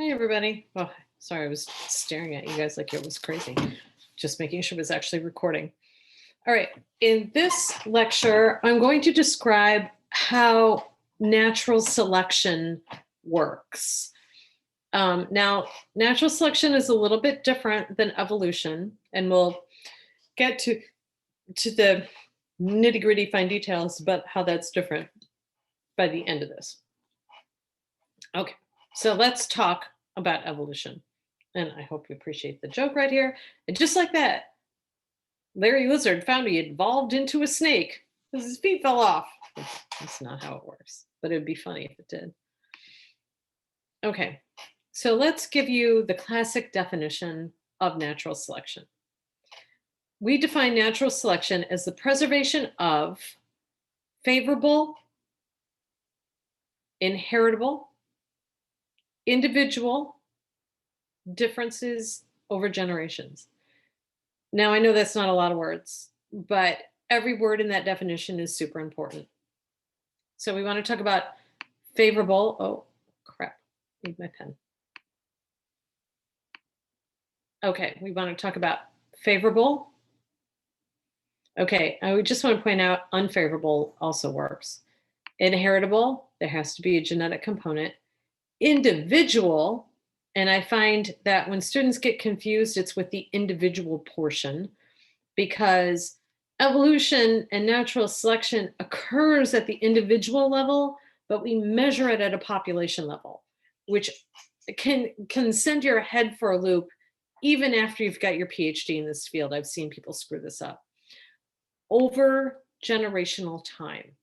Hi, everybody. Oh, sorry, I was staring at you guys like it was crazy. Just making sure it was actually recording. All right. In this lecture, I'm going to describe how natural selection works. Now, natural selection is a little bit different than evolution, and we'll get to the nitty-gritty fine details about how that's different by the end of this. Okay, so let's talk about evolution. And I hope you appreciate the joke right here. And just like that, Larry Lizard found he evolved into a snake because his feet fell off. That's not how it works, but it'd be funny if it did. Okay, so let's give you the classic definition of natural selection. We define natural selection as the preservation of favorable, inheritable, individual differences over generations. Now, I know that's not a lot of words, but every word in that definition is super important. So we want to talk about favorable. Oh, crap. Need my pen. Okay, we want to talk about favorable. Okay, I just want to point out unfavorable also works. Inheritable, there has to be a genetic component. Individual, and I find that when students get confused, it's with the individual portion because evolution and natural selection occurs at the individual level, but we measure it at a population level, which can send your head for a loop even after you've got your PhD in this field. I've seen people screw this up. Over generational time.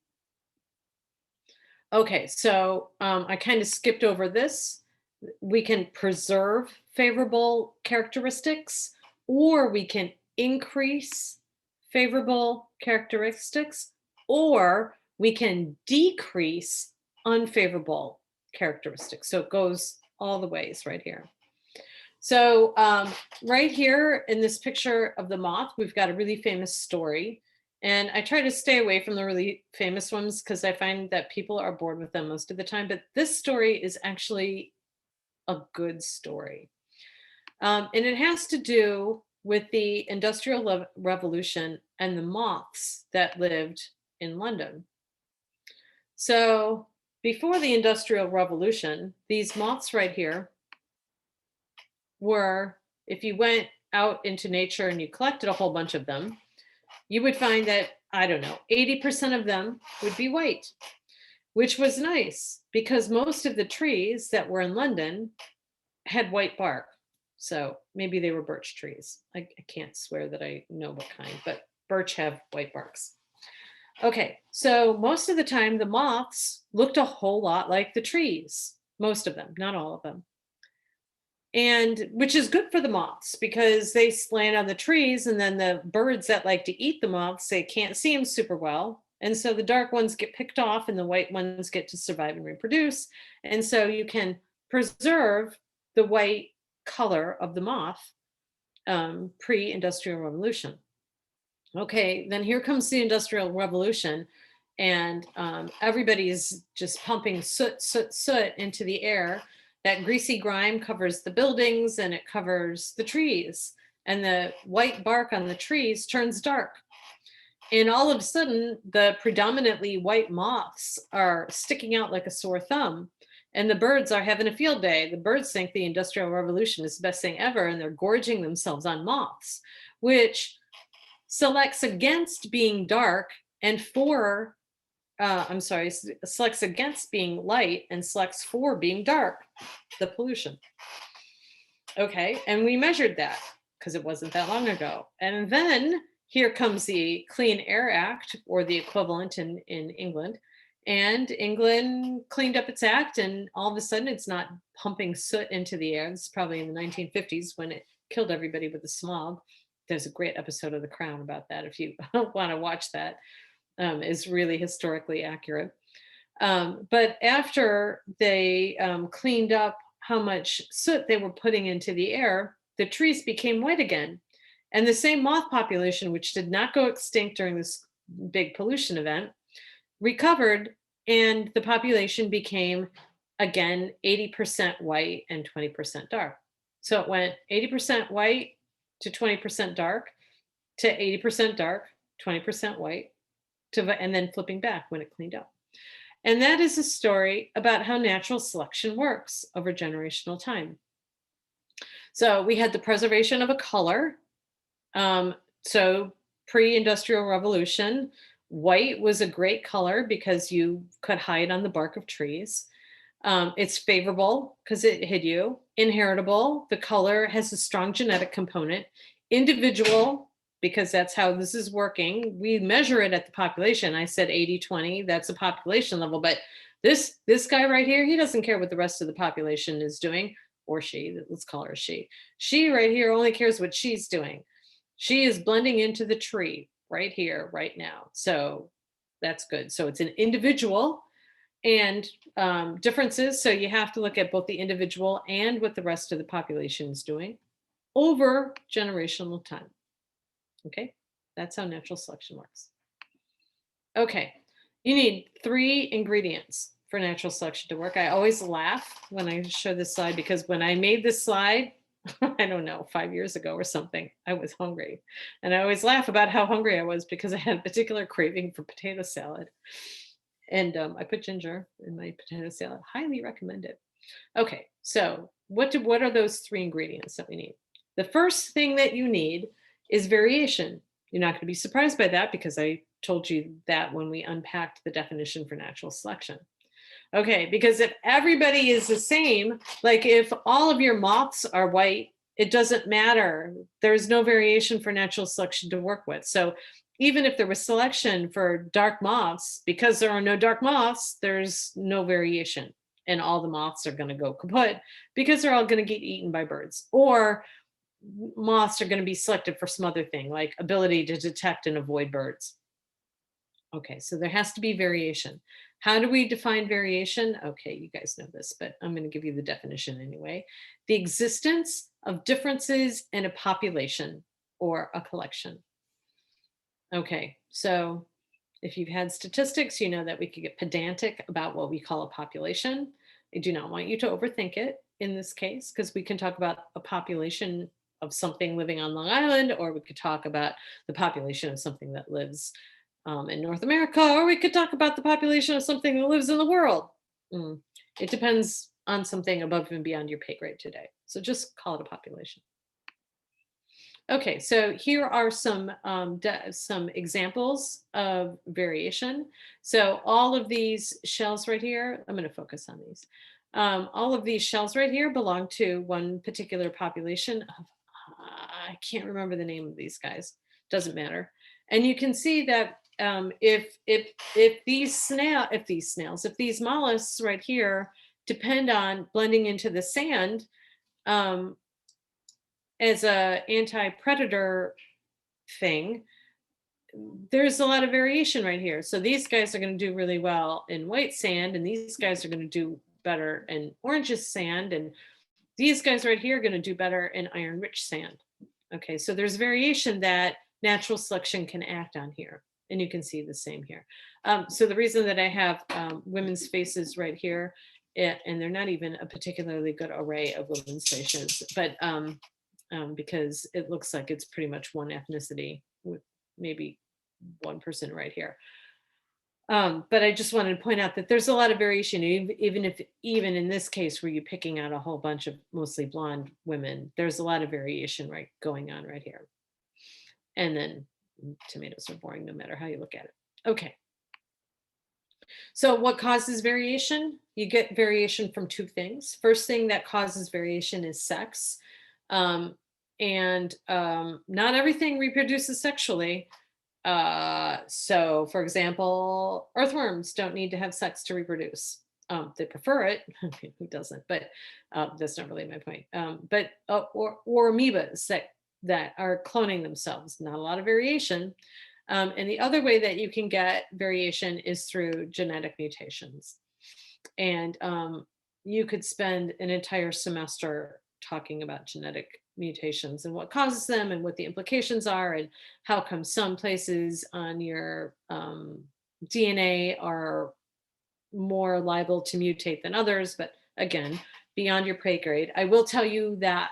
Okay, so I kind of skipped over this. We can preserve favorable characteristics, or we can increase favorable characteristics, or we can decrease unfavorable characteristics. So it goes all the ways right here. So right here in this picture of the moth, we've got a really famous story. And I try to stay away from the really famous ones because I find that people are bored with them most of the time. But this story is actually a good story. And it has to do with the Industrial Revolution and the moths that lived in London. So before the Industrial Revolution, these moths right here were, if you went out into nature and you collected a whole bunch of them, you would find that, I don't know, 80% of them would be white, which was nice because most of the trees that were in London had white bark. So maybe they were birch trees. I can't swear that I know what kind, but birch have white barks. Okay, so most of the time the moths looked a whole lot like the trees, most of them, not all of them. And which is good for the moths because they land on the trees, and then the birds that like to eat the moths, they can't see them super well. And so the dark ones get picked off and the white ones get to survive and reproduce. And so you can preserve the white color of the moth pre-industrial revolution. Okay, then here comes the Industrial Revolution, and everybody's just pumping soot into the air. That greasy grime covers the buildings and it covers the trees, and the white bark on the trees turns dark. And all of a sudden, the predominantly white moths are sticking out like a sore thumb, and the birds are having a field day. The birds think the Industrial Revolution is the best thing ever, and they're gorging themselves on moths, which selects against being dark and selects against being light and selects for being dark, the pollution. Okay, and we measured that because it wasn't that long ago. And then here comes the Clean Air Act, or the equivalent in England. And England cleaned up its act, and all of a sudden it's not pumping soot into the air. This is probably in the 1950s when it killed everybody with the smog. There's a great episode of The Crown about that if you want to watch that. Is really historically accurate. But after they cleaned up how much soot they were putting into the air, the trees became white again. And the same moth population, which did not go extinct during this big pollution event, recovered, and the population became again, 80% white and 20% dark. So it went 80% white to 20% dark to 80% dark, 20% white, and then flipping back when it cleaned up. And that is a story about how natural selection works over generational time. So we had the preservation of a color. So pre-industrial revolution, white was a great color because you could hide on the bark of trees. It's favorable because it hid you. Inheritable, the color has a strong genetic component. Individual, because that's how this is working. We measure it at the population. I said 80-20, that's a population level, but this guy right here, he doesn't care what the rest of the population is doing, or she, let's call her a she. She right here only cares what she's doing. She is blending into the tree right here, right now. So that's good. So it's an individual and differences. So you have to look at both the individual and what the rest of the population is doing over generational time. Okay, that's how natural selection works. Okay, you need 3 ingredients for natural selection to work. I always laugh when I show this slide because when I made this slide, I don't know, 5 years ago or something, I was hungry. And I always laugh about how hungry I was because I had a particular craving for potato salad. And I put ginger in my potato salad. Highly recommend it. Okay, so what are those 3 ingredients that we need? The first thing that you need is variation. You're not going to be surprised by that because I told you that when we unpacked the definition for natural selection. Okay, because if everybody is the same, like if all of your moths are white, it doesn't matter. There's no variation for natural selection to work with. So even if there was selection for dark moths, because there are no dark moths, there's no variation. And all the moths are going to go kaput because they're all going to get eaten by birds. Or moths are going to be selected for some other thing, like ability to detect and avoid birds. Okay, so there has to be variation. How do we define variation? Okay, you guys know this, but I'm going to give you the definition anyway. The existence of differences in a population or a collection. Okay, so if you've had statistics, you know that we could get pedantic about what we call a population. I do not want you to overthink it in this case, because we can talk about a population of something living on Long Island, or we could talk about the population of something that lives in North America, or we could talk about the population of something that lives in the world. It depends on something above and beyond your pay grade today. So just call it a population. Okay, so here are some examples of variation. So all of these shells right here, I'm going to focus on these. All of these shells right here belong to one particular population of, I can't remember the name of these guys, doesn't matter. And you can see that if these mollusks right here depend on blending into the sand, as a anti-predator thing, there's a lot of variation right here. So these guys are going to do really well in white sand, and these guys are going to do better in orangish sand, and these guys right here are going to do better in iron-rich sand. Okay, so there's variation that natural selection can act on here, and you can see the same here. So the reason that I have women's faces right here, and they're not even a particularly good array of women's faces, but because it looks like it's pretty much one ethnicity with maybe one person right here. But I just wanted to point out that there's a lot of variation, even in this case where you're picking out a whole bunch of mostly blonde women, there's a lot of variation going on right here. And then tomatoes are boring no matter how you look at it. Okay. So what causes variation? You get variation from 2 things. First thing that causes variation is sex. Not everything reproduces sexually. So for example, earthworms don't need to have sex to reproduce. They prefer it. Who doesn't? But that's not really my point. Or amoebas that are cloning themselves. Not a lot of variation. And the other way that you can get variation is through genetic mutations. And you could spend an entire semester talking about genetic mutations and what causes them and what the implications are and how come some places on your DNA are more liable to mutate than others, but again, beyond your pay grade. I will tell you that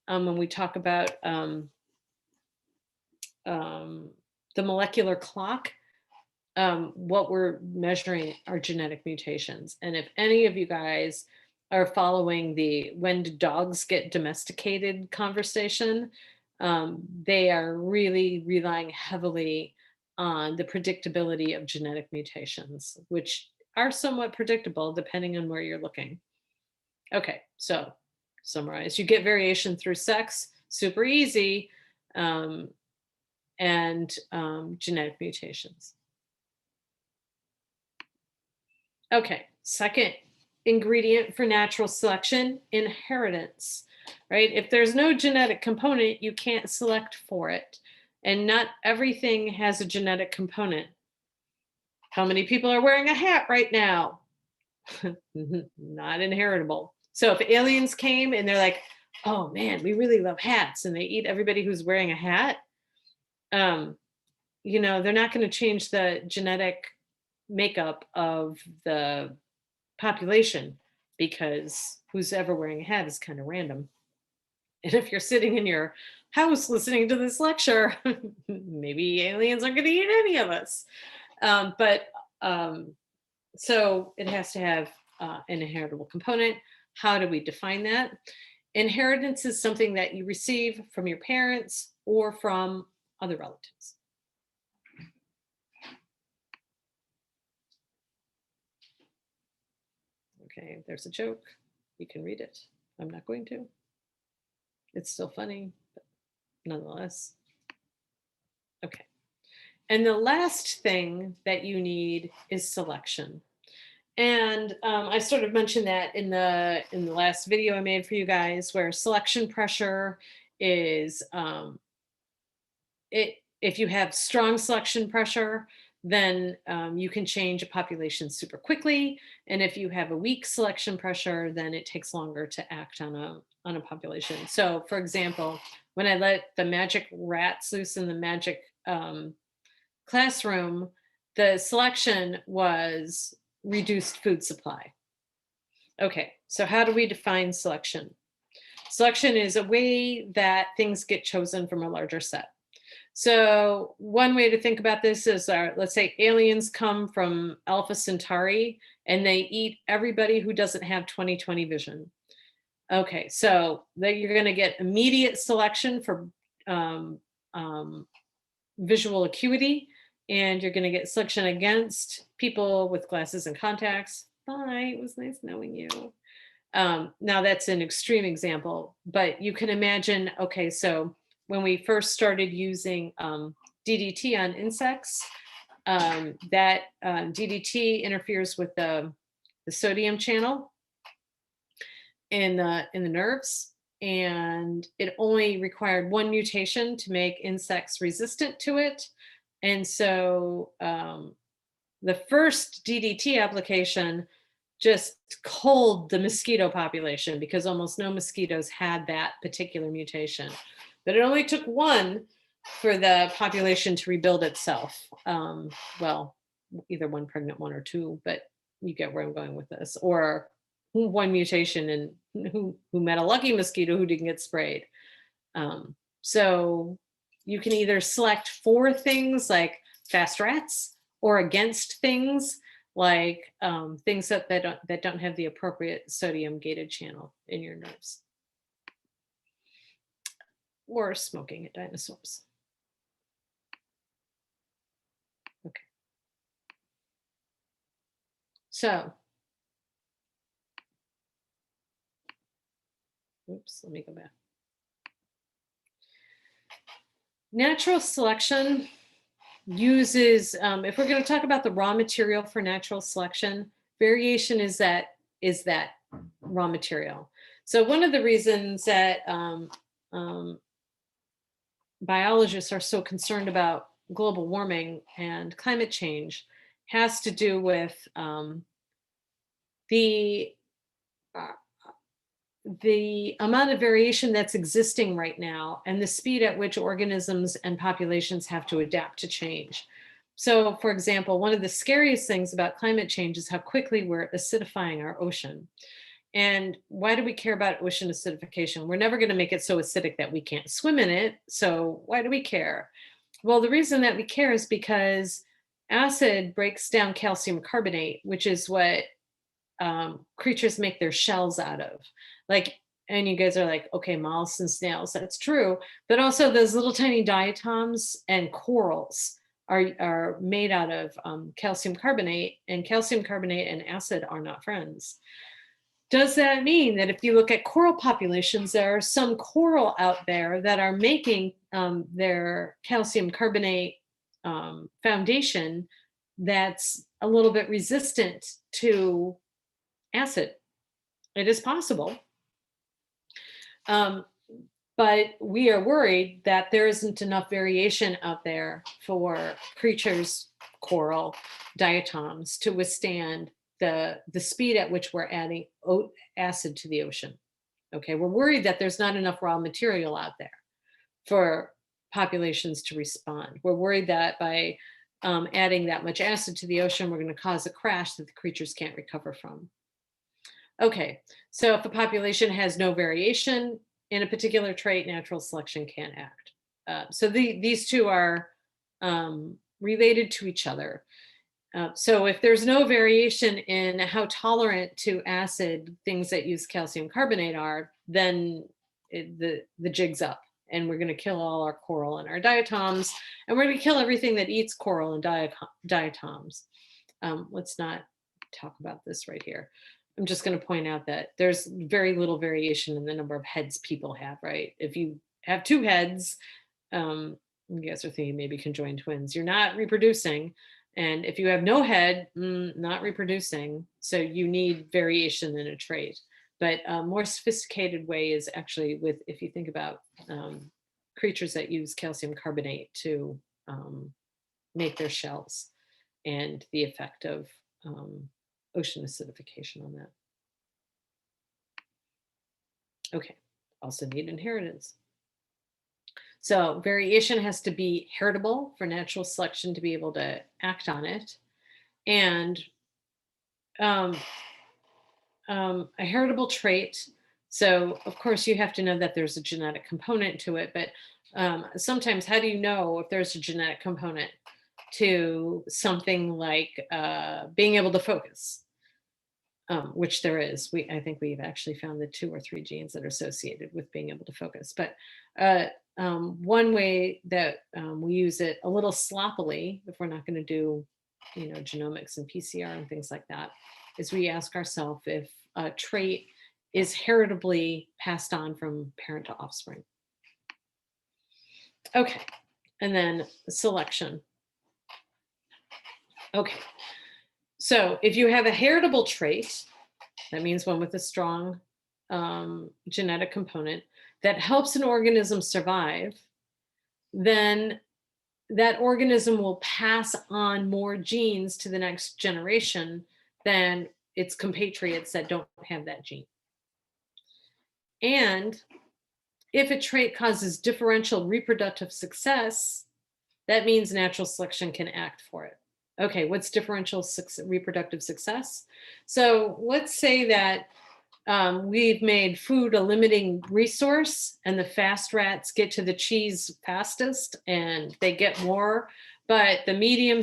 when we talk about um, the molecular clock, what we're measuring are genetic mutations. And if any of you guys are following the when do dogs get domesticated conversation, they are really relying heavily on the predictability of genetic mutations, which are somewhat predictable depending on where you're looking. Okay, so summarize. You get variation through sex, super easy, and genetic mutations. Okay, second ingredient for natural selection, inheritance, right? If there's no genetic component, you can't select for it. And not everything has a genetic component. How many people are wearing a hat right now? Not inheritable. So if aliens came and they're like, oh man, we really love hats, and they eat everybody who's wearing a hat, you know, they're not going to change the genetic makeup of the population, because who's ever wearing a hat is kind of random. And if you're sitting in your house listening to this lecture, maybe aliens aren't going to eat any of us. So it has to have an inheritable component. How do we define that? Inheritance is something that you receive from your parents or from other relatives. Okay, there's a joke. You can read it. I'm not going to. It's still funny, but nonetheless. Okay. And the last thing that you need is selection. And I sort of mentioned that in the last video I made for you guys, where selection pressure is if you have strong selection pressure, then you can change a population super quickly. And if you have a weak selection pressure, then it takes longer to act on a population. So for example, when I let the magic rats loose in the magic classroom, the selection was reduced food supply. Okay, so how do we define selection? Selection is a way that things get chosen from a larger set. So one way to think about this is, let's say aliens come from Alpha Centauri and they eat everybody who doesn't have 20/20 vision. Okay, so you're going to get immediate selection for visual acuity, and you're going to get selection against people with glasses and contacts. Bye, it was nice knowing you. Now that's an extreme example, but you can imagine, okay, so when we first started using DDT on insects, that DDT interferes with the sodium channel in the nerves, and it only required one mutation to make insects resistant to it. And so the first DDT application just culled the mosquito population, because almost no mosquitoes had that particular mutation. But it only took one for the population to rebuild itself. Well, either one pregnant, one or two, but you get where I'm going with this. Or one mutation and who met a lucky mosquito who didn't get sprayed. So you can either select for things like fast rats, or against things like things that don't have the appropriate sodium gated channel in your nerves. Or smoking at dinosaurs. Okay. So, oops, let me go back. Natural selection uses, if we're going to talk about the raw material for natural selection, variation is that raw material. So one of the reasons that biologists are so concerned about global warming and climate change has to do with the amount of variation that's existing right now and the speed at which organisms and populations have to adapt to change. So, for example, one of the scariest things about climate change is how quickly we're acidifying our ocean. And why do we care about ocean acidification? We're never going to make it so acidic that we can't swim in it. So, why do we care? Well, the reason that we care is because acid breaks down calcium carbonate, which is what creatures make their shells out of. Like, and you guys are like, okay, mollusks and snails, that's true. But also, those little tiny diatoms and corals are made out of calcium carbonate, and calcium carbonate and acid are not friends. Does that mean that if you look at coral populations, there are some coral out there that are making their calcium carbonate foundation that's a little bit resistant to acid? It is possible. But we are worried that there isn't enough variation out there for creatures, coral, diatoms, to withstand the speed at which we're adding acid to the ocean. Okay, we're worried that there's not enough raw material out there for populations to respond. We're worried that by adding that much acid to the ocean, we're going to cause a crash that the creatures can't recover from. Okay, so if a population has no variation in a particular trait, natural selection can't act. So these two are related to each other. So if there's no variation in how tolerant to acid things that use calcium carbonate are, then the jig's up, and we're going to kill all our coral and our diatoms, and we're going to kill everything that eats coral and diatoms. Let's not talk about this right here. I'm just going to point out that there's very little variation in the number of heads people have, right? If you have two heads, you guys are thinking maybe conjoined twins, you're not reproducing. And if you have no head, not reproducing. So you need variation in a trait. But a more sophisticated way is actually if you think about creatures that use calcium carbonate to make their shells, and the effect of ocean acidification on that. Okay, also need inheritance. So variation has to be heritable for natural selection to be able to act on it. And a heritable trait, so of course you have to know that there's a genetic component to it, but sometimes how do you know if there's a genetic component to something like being able to focus? Which there is. I think we've actually found the 2 or 3 genes that are associated with being able to focus. But one way that we use it a little sloppily, if we're not going to do, genomics and PCR and things like that, is we ask ourselves if a trait is heritably passed on from parent to offspring. Okay, and then selection. Okay, so if you have a heritable trait, that means one with a strong genetic component that helps an organism survive, then that organism will pass on more genes to the next generation than its compatriots that don't have that gene. And if a trait causes differential reproductive success, that means natural selection can act for it. Okay, what's differential reproductive success? So let's say that we've made food a limiting resource, and the fast rats get to the cheese fastest and they get more, but the medium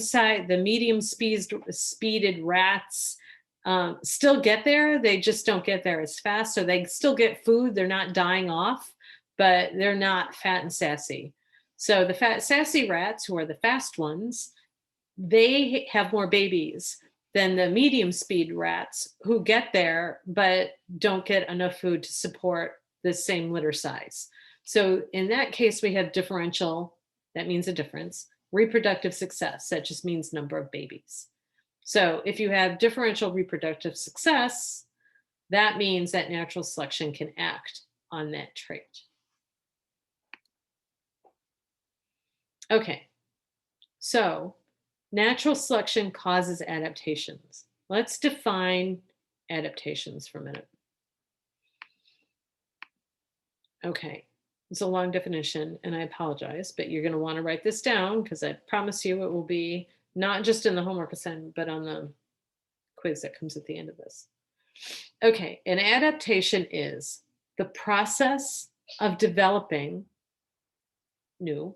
speeded rats still get there. They just don't get there as fast. So they still get food. They're not dying off, but they're not fat and sassy. So the fat sassy rats, who are the fast ones, they have more babies than the medium speed rats, who get there but don't get enough food to support the same litter size. So in that case, we have differential, that means a difference, reproductive success, that just means number of babies. So if you have differential reproductive success, that means that natural selection can act on that trait. Okay, so natural selection causes adaptations. Let's define adaptations for a minute. Okay, it's a long definition and I apologize, but you're going to want to write this down because I promise you it will be not just in the homework assignment, but on the quiz that comes at the end of this. Okay, an adaptation is the process of developing new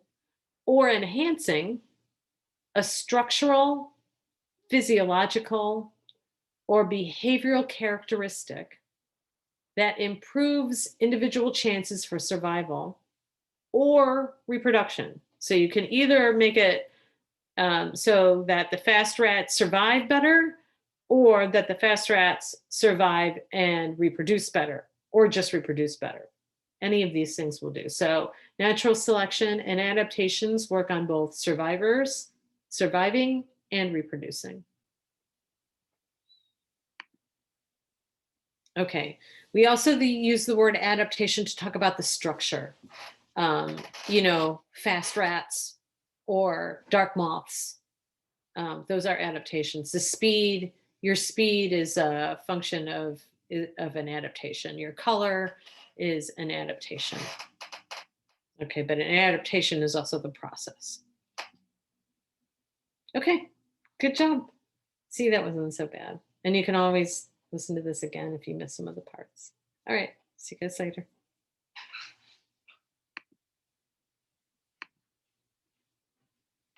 or enhancing a structural, physiological, or behavioral characteristic that improves individual chances for survival or reproduction. So you can either make it so that the fast rats survive better, or that the fast rats survive and reproduce better, or just reproduce better. Any of these things will do. So natural selection and adaptations work on both surviving and reproducing. Okay, we also use the word adaptation to talk about the structure. Fast rats or dark moths. Those are adaptations. The speed, your speed is a function of an adaptation. Your color is an adaptation. Okay, but an adaptation is also the process. Okay, good job. See, that wasn't so bad. And you can always listen to this again if you miss some of the parts. All right, see you guys later.